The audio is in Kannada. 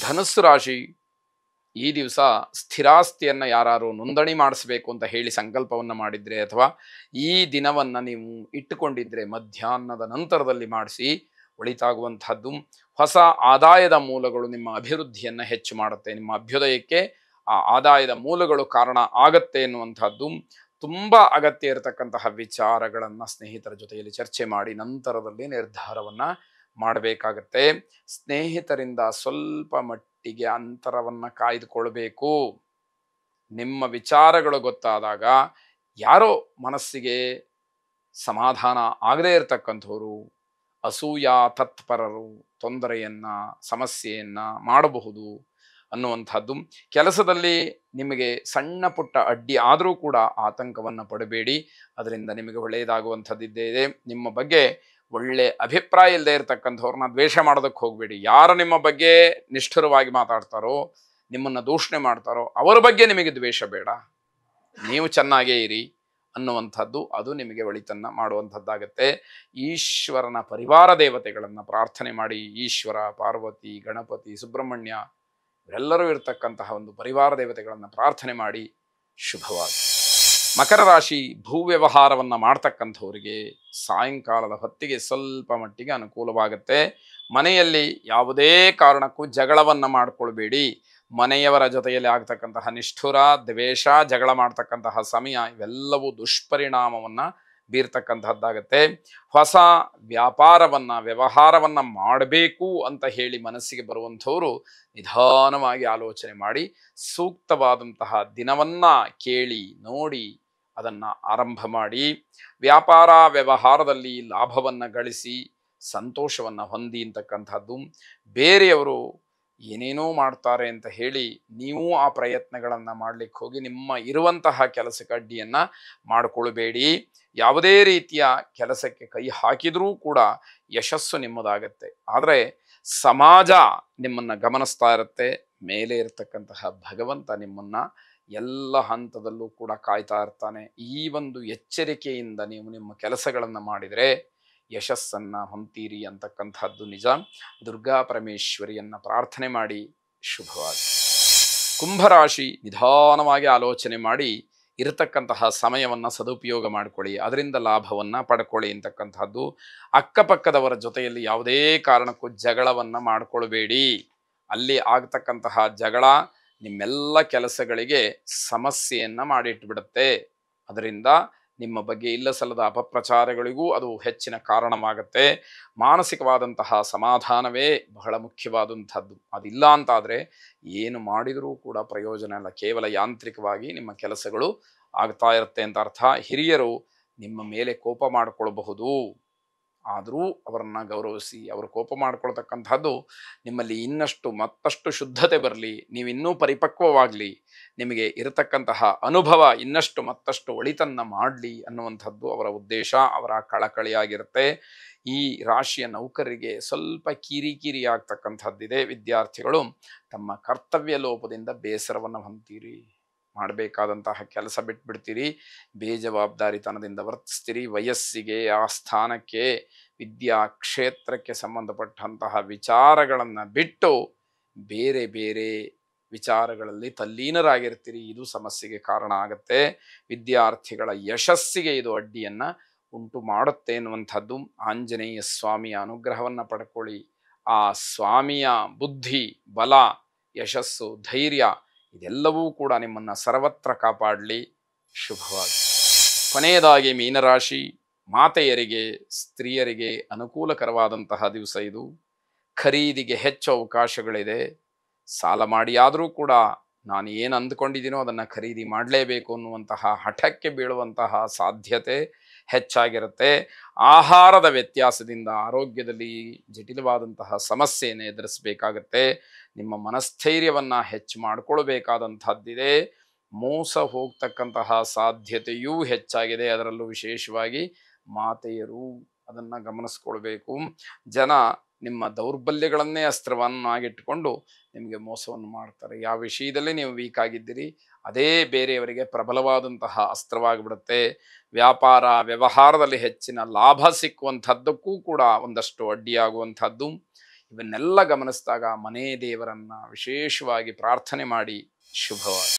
ಧನುಸ್ಸು ರಾಶಿ ಈ ದಿವಸ ಸ್ಥಿರಾಸ್ತಿಯನ್ನು ಯಾರು ನೋಂದಣಿ ಮಾಡಿಸ್ಬೇಕು ಅಂತ ಹೇಳಿ ಸಂಕಲ್ಪವನ್ನು ಮಾಡಿದ್ರೆ ಅಥವಾ ಈ ದಿನವನ್ನು ನೀವು ಇಟ್ಟುಕೊಂಡಿದ್ರೆ ಮಧ್ಯಾಹ್ನದ ನಂತರದಲ್ಲಿ ಮಾಡಿಸಿ ಒಳಿತಾಗುವಂತಹದ್ದು. ಹೊಸ ಆದಾಯದ ಮೂಲಗಳು ನಿಮ್ಮ ಅಭಿವೃದ್ಧಿಯನ್ನು ಹೆಚ್ಚು ಮಾಡುತ್ತೆ. ನಿಮ್ಮ ಅಭ್ಯುದಯಕ್ಕೆ ಆ ಆದಾಯದ ಮೂಲಗಳು ಕಾರಣ ಆಗತ್ತೆ ಎನ್ನುವಂಥದ್ದು. ತುಂಬ ಅಗತ್ಯ ಇರತಕ್ಕಂತಹ ವಿಚಾರಗಳನ್ನು ಸ್ನೇಹಿತರ ಜೊತೆಯಲ್ಲಿ ಚರ್ಚೆ ಮಾಡಿ ನಂತರದಲ್ಲಿ ನಿರ್ಧಾರವನ್ನು ಮಾಡಬೇಕಾಗತ್ತೆ. ಸ್ನೇಹಿತರಿಂದ ಸ್ವಲ್ಪ ಮಟ್ಟಿಗೆ ಅಂತರವನ್ನು ಕಾಯ್ದುಕೊಳ್ಬೇಕು. ನಿಮ್ಮ ವಿಚಾರಗಳು ಗೊತ್ತಾದಾಗ ಯಾರೋ ಮನಸ್ಸಿಗೆ ಸಮಾಧಾನ ಆಗದೇ ಇರತಕ್ಕಂಥವ್ರು, ಅಸೂಯ ತತ್ಪರರು ತೊಂದರೆಯನ್ನ ಸಮಸ್ಯೆಯನ್ನ ಮಾಡಬಹುದು ಅನ್ನುವಂಥದ್ದು. ಕೆಲಸದಲ್ಲಿ ನಿಮಗೆ ಸಣ್ಣ ಪುಟ್ಟ ಅಡ್ಡಿ ಆದರೂ ಕೂಡ ಆತಂಕವನ್ನು ಪಡಬೇಡಿ. ಅದರಿಂದ ನಿಮಗೆ ಒಳ್ಳೆಯದಾಗುವಂಥದ್ದಿದ್ದೇ ಇದೆ. ನಿಮ್ಮ ಬಗ್ಗೆ ಒಳ್ಳೆ ಅಭಿಪ್ರಾಯ ಇಲ್ಲದೆ ಇರತಕ್ಕಂಥವ್ರನ್ನ ದ್ವೇಷ ಮಾಡೋದಕ್ಕೆ ಹೋಗಬೇಡಿ. ಯಾರು ನಿಮ್ಮ ಬಗ್ಗೆ ನಿಷ್ಠುರವಾಗಿ ಮಾತಾಡ್ತಾರೋ, ನಿಮ್ಮನ್ನು ದೂಷಣೆ ಮಾಡ್ತಾರೋ ಅವರ ಬಗ್ಗೆ ನಿಮಗೆ ದ್ವೇಷ ಬೇಡ. ನೀವು ಚೆನ್ನಾಗೇ ಇರಿ ಅನ್ನುವಂಥದ್ದು ಅದು ನಿಮಗೆ ಒಳಿತನ್ನು ಮಾಡುವಂಥದ್ದಾಗತ್ತೆ. ಈಶ್ವರನ ಪರಿವಾರ ದೇವತೆಗಳನ್ನು ಪ್ರಾರ್ಥನೆ ಮಾಡಿ. ಈಶ್ವರ, ಪಾರ್ವತಿ, ಗಣಪತಿ, ಸುಬ್ರಹ್ಮಣ್ಯ ಇವರೆಲ್ಲರೂ ಇರತಕ್ಕಂತಹ ಒಂದು ಪರಿವಾರ ದೇವತೆಗಳನ್ನು ಪ್ರಾರ್ಥನೆ ಮಾಡಿ. ಶುಭವಾಗಿ. ಮಕರ ರಾಶಿ ಭೂ ವ್ಯವಹಾರವನ್ನು ಮಾಡ್ತಕ್ಕಂಥವರಿಗೆ ಸಾಯಂಕಾಲದ ಹೊತ್ತಿಗೆ ಸ್ವಲ್ಪ ಮಟ್ಟಿಗೆ ಅನುಕೂಲವಾಗುತ್ತೆ. ಮನೆಯಲ್ಲಿ ಯಾವುದೇ ಕಾರಣಕ್ಕೂ ಜಗಳವನ್ನು ಮಾಡಿಕೊಳ್ಬೇಡಿ. ಮನೆಯವರ ಜೊತೆಯಲ್ಲಿ ಆಗ್ತಕ್ಕಂತಹ ನಿಷ್ಠುರ, ದ್ವೇಷ, ಜಗಳ ಮಾಡ್ತಕ್ಕಂತಹ ಸಮಯ ಇವೆಲ್ಲವೂ ದುಷ್ಪರಿಣಾಮವನ್ನು ಬೀರ್ತಕ್ಕಂಥದ್ದಾಗತ್ತೆ. ಹೊಸ ವ್ಯವಹಾರವನ್ನು ಮಾಡಬೇಕು ಅಂತ ಹೇಳಿ ಮನಸ್ಸಿಗೆ ಬರುವಂಥವರು ನಿಧಾನವಾಗಿ ಆಲೋಚನೆ ಮಾಡಿ ಸೂಕ್ತವಾದಂತಹ ದಿನವನ್ನ ಕೇಳಿ ನೋಡಿ ಅದನ್ನು ಆರಂಭ ಮಾಡಿ. ವ್ಯವಹಾರದಲ್ಲಿ ಲಾಭವನ್ನು ಗಳಿಸಿ ಸಂತೋಷವನ್ನು ಹೊಂದಿ ಅಂತಕ್ಕಂಥದ್ದು. ಬೇರೆಯವರು ಏನೇನೋ ಮಾಡ್ತಾರೆ ಅಂತ ಹೇಳಿ ನೀವು ಆ ಪ್ರಯತ್ನಗಳನ್ನು ಮಾಡಲಿಕ್ಕೆ ಹೋಗಿ ನಿಮ್ಮ ಇರುವಂತಹ ಕೆಲಸಕ್ಕೆ ಅಡ್ಡಿಯನ್ನು ಮಾಡಿಕೊಳ್ಬೇಡಿ. ಯಾವುದೇ ರೀತಿಯ ಕೆಲಸಕ್ಕೆ ಕೈ ಹಾಕಿದರೂ ಕೂಡ ಯಶಸ್ಸು ನಿಮ್ಮದಾಗತ್ತೆ. ಆದರೆ ಸಮಾಜ ನಿಮ್ಮನ್ನು ಗಮನಿಸ್ತಾ ಇರುತ್ತೆ. ಮೇಲೆ ಇರತಕ್ಕಂತಹ ಭಗವಂತ ನಿಮ್ಮನ್ನು ಎಲ್ಲ ಹಂತದಲ್ಲೂ ಕೂಡ ಕಾಯ್ತಾ ಇರ್ತಾನೆ. ಈ ಒಂದು ಎಚ್ಚರಿಕೆಯಿಂದ ನೀವು ನಿಮ್ಮ ಕೆಲಸಗಳನ್ನು ಮಾಡಿದರೆ ಯಶಸ್ಸನ್ನು ಹೊಂತೀರಿ ಅಂತಕ್ಕಂಥದ್ದು ನಿಜ. ದುರ್ಗಾ ಪರಮೇಶ್ವರಿಯನ್ನು ಪ್ರಾರ್ಥನೆ ಮಾಡಿ. ಶುಭವಾಗಿ. ಕುಂಭರಾಶಿ ನಿಧಾನವಾಗಿ ಆಲೋಚನೆ ಮಾಡಿ ಇರತಕ್ಕಂತಹ ಸಮಯವನ್ನು ಸದುಪಯೋಗ ಮಾಡಿಕೊಳ್ಳಿ. ಅದರಿಂದ ಲಾಭವನ್ನು ಪಡ್ಕೊಳ್ಳಿ ಅಂತಕ್ಕಂಥದ್ದು. ಅಕ್ಕಪಕ್ಕದವರ ಜೊತೆಯಲ್ಲಿ ಯಾವುದೇ ಕಾರಣಕ್ಕೂ ಜಗಳವನ್ನು ಮಾಡಿಕೊಳ್ಬೇಡಿ. ಅಲ್ಲಿ ಆಗ್ತಕ್ಕಂತಹ ಜಗಳ ನಿಮ್ಮೆಲ್ಲ ಕೆಲಸಗಳಿಗೆ ಸಮಸ್ಯೆಯನ್ನು ಮಾಡಿಟ್ಬಿಡುತ್ತೆ. ಅದರಿಂದ ನಿಮ್ಮ ಬಗ್ಗೆ ಇಲ್ಲ ಸಲ್ಲದ ಅಪಪ್ರಚಾರಗಳಿಗೂ ಅದು ಹೆಚ್ಚಿನ ಕಾರಣವಾಗುತ್ತೆ. ಮಾನಸಿಕವಾದಂತಹ ಸಮಾಧಾನವೇ ಬಹಳ ಮುಖ್ಯವಾದಂಥದ್ದು. ಅದಿಲ್ಲ ಅಂತಾದರೆ ಏನು ಮಾಡಿದರೂ ಕೂಡ ಪ್ರಯೋಜನ ಇಲ್ಲ. ಕೇವಲ ಯಾಂತ್ರಿಕವಾಗಿ ನಿಮ್ಮ ಕೆಲಸಗಳು ಆಗ್ತಾ ಇರುತ್ತೆ ಅಂತ ಅರ್ಥ. ಹಿರಿಯರು ನಿಮ್ಮ ಮೇಲೆ ಕೋಪ ಮಾಡಿಕೊಳ್ಬಹುದು. ಆದರೂ ಅವರನ್ನು ಗೌರವಿಸಿ. ಅವರು ಕೋಪ ಮಾಡ್ಕೊಳ್ತಕ್ಕಂಥದ್ದು ನಿಮ್ಮಲ್ಲಿ ಮತ್ತಷ್ಟು ಶುದ್ಧತೆ ಬರಲಿ, ನೀವಿನ್ನೂ ಪರಿಪಕ್ವವಾಗಲಿ, ನಿಮಗೆ ಇರತಕ್ಕಂತಹ ಅನುಭವ ಮತ್ತಷ್ಟು ಒಳಿತನ್ನು ಮಾಡಲಿ ಅನ್ನುವಂಥದ್ದು ಅವರ ಉದ್ದೇಶ, ಅವರ ಕಳಕಳಿಯಾಗಿರುತ್ತೆ. ಈ ರಾಶಿಯ ನೌಕರರಿಗೆ ಸ್ವಲ್ಪ ಕಿರಿಕಿರಿ ಆಗ್ತಕ್ಕಂಥದ್ದಿದೆ. ವಿದ್ಯಾರ್ಥಿಗಳು ತಮ್ಮ ಕರ್ತವ್ಯ ಲೋಪದಿಂದ ಬೇಸರವನ್ನು ಹೊಂತೀರಿ. ಮಾಡಬೇಕಾದಂತಹ ಕೆಲಸ ಬಿಟ್ಬಿಡ್ತೀರಿ. ಬೇಜವಾಬ್ದಾರಿತನದಿಂದ ವರ್ತಿಸ್ತೀರಿ. ವಯಸ್ಸಿಗೆ, ಆ ಸ್ಥಾನಕ್ಕೆ, ವಿದ್ಯಾ ಕ್ಷೇತ್ರಕ್ಕೆ ಸಂಬಂಧಪಟ್ಟಂತಹ ವಿಚಾರಗಳನ್ನು ಬಿಟ್ಟು ಬೇರೆ ಬೇರೆ ವಿಚಾರಗಳಲ್ಲಿ ತಲ್ಲೀನರಾಗಿರ್ತೀರಿ. ಇದು ಸಮಸ್ಯೆಗೆ ಕಾರಣ ಆಗುತ್ತೆ. ವಿದ್ಯಾರ್ಥಿಗಳ ಯಶಸ್ಸಿಗೆ ಇದು ಅಡ್ಡಿಯನ್ನು ಉಂಟು ಮಾಡುತ್ತೆ ಎನ್ನುವಂಥದ್ದು. ಆಂಜನೇಯ ಸ್ವಾಮಿಯ ಅನುಗ್ರಹವನ್ನು ಪಡ್ಕೊಳ್ಳಿ. ಆ ಸ್ವಾಮಿಯ ಬುದ್ಧಿ, ಬಲ, ಯಶಸ್ಸು, ಧೈರ್ಯ ಇದೆಲ್ಲವೂ ಕೂಡ ನಿಮ್ಮನ್ನು ಸರ್ವತ್ರ ಕಾಪಾಡಲಿ. ಶುಭವಾಗಿ. ಕೊನೆಯದಾಗಿ ಮೀನರಾಶಿ ಮಾತೆಯರಿಗೆ, ಸ್ತ್ರೀಯರಿಗೆ ಅನುಕೂಲಕರವಾದಂತಹ ದಿವಸ ಇದು. ಖರೀದಿಗೆ ಹೆಚ್ಚು ಅವಕಾಶಗಳಿದೆ. ಸಾಲ ಮಾಡಿ ಆದರೂ ಕೂಡ ನಾನು ಏನು ಅಂದ್ಕೊಂಡಿದ್ದೀನೋ ಅದನ್ನು ಖರೀದಿ ಮಾಡಲೇಬೇಕು ಅನ್ನುವಂತಹ ಹಠಕ್ಕೆ ಬೀಳುವಂತಹ ಸಾಧ್ಯತೆ ಹೆಚ್ಚಾಗಿರುತ್ತೆ. ಆಹಾರದ ವ್ಯತ್ಯಾಸದಿಂದ ಆರೋಗ್ಯದಲ್ಲಿ ಜಟಿಲವಾದಂತಹ ಸಮಸ್ಯೆಯನ್ನು ಎದುರಿಸಬೇಕಾಗತ್ತೆ. ನಿಮ್ಮ ಮನಸ್ಥೈರ್ಯವನ್ನು ಹೆಚ್ಚು ಮಾಡಿಕೊಳ್ಬೇಕಾದಂಥದ್ದಿದೆ. ಮೋಸ ಹೋಗ್ತಕ್ಕಂತಹ ಸಾಧ್ಯತೆಯೂ ಹೆಚ್ಚಾಗಿದೆ. ಅದರಲ್ಲೂ ವಿಶೇಷವಾಗಿ ಮಾತೆಯರು ಅದನ್ನು ಗಮನಿಸ್ಕೊಳ್ಬೇಕು. ಜನ ನಿಮ್ಮ ದೌರ್ಬಲ್ಯಗಳನ್ನೇ ಅಸ್ತ್ರವನ್ನಾಗಿಟ್ಟುಕೊಂಡು ನಿಮಗೆ ಮೋಸವನ್ನು ಮಾಡ್ತಾರೆ. ಯಾವ ವಿಷಯದಲ್ಲಿ ನೀವು ವೀಕ್ ಆಗಿದ್ದೀರಿ ಅದೇ ಬೇರೆಯವರಿಗೆ ಪ್ರಬಲವಾದಂತಹ ಅಸ್ತ್ರವಾಗಿಬಿಡುತ್ತೆ. ವ್ಯವಹಾರದಲ್ಲಿ ಹೆಚ್ಚಿನ ಲಾಭ ಸಿಕ್ಕುವಂಥದ್ದಕ್ಕೂ ಕೂಡ ಒಂದಷ್ಟು ಅಡ್ಡಿಯಾಗುವಂಥದ್ದು. ಇವನ್ನೆಲ್ಲ ಗಮನಿಸಿದಾಗ ಮನೆ ದೇವರನ್ನ ವಿಶೇಷವಾಗಿ ಪ್ರಾರ್ಥನೆ ಮಾಡಿ ಶುಭವಾಗಿ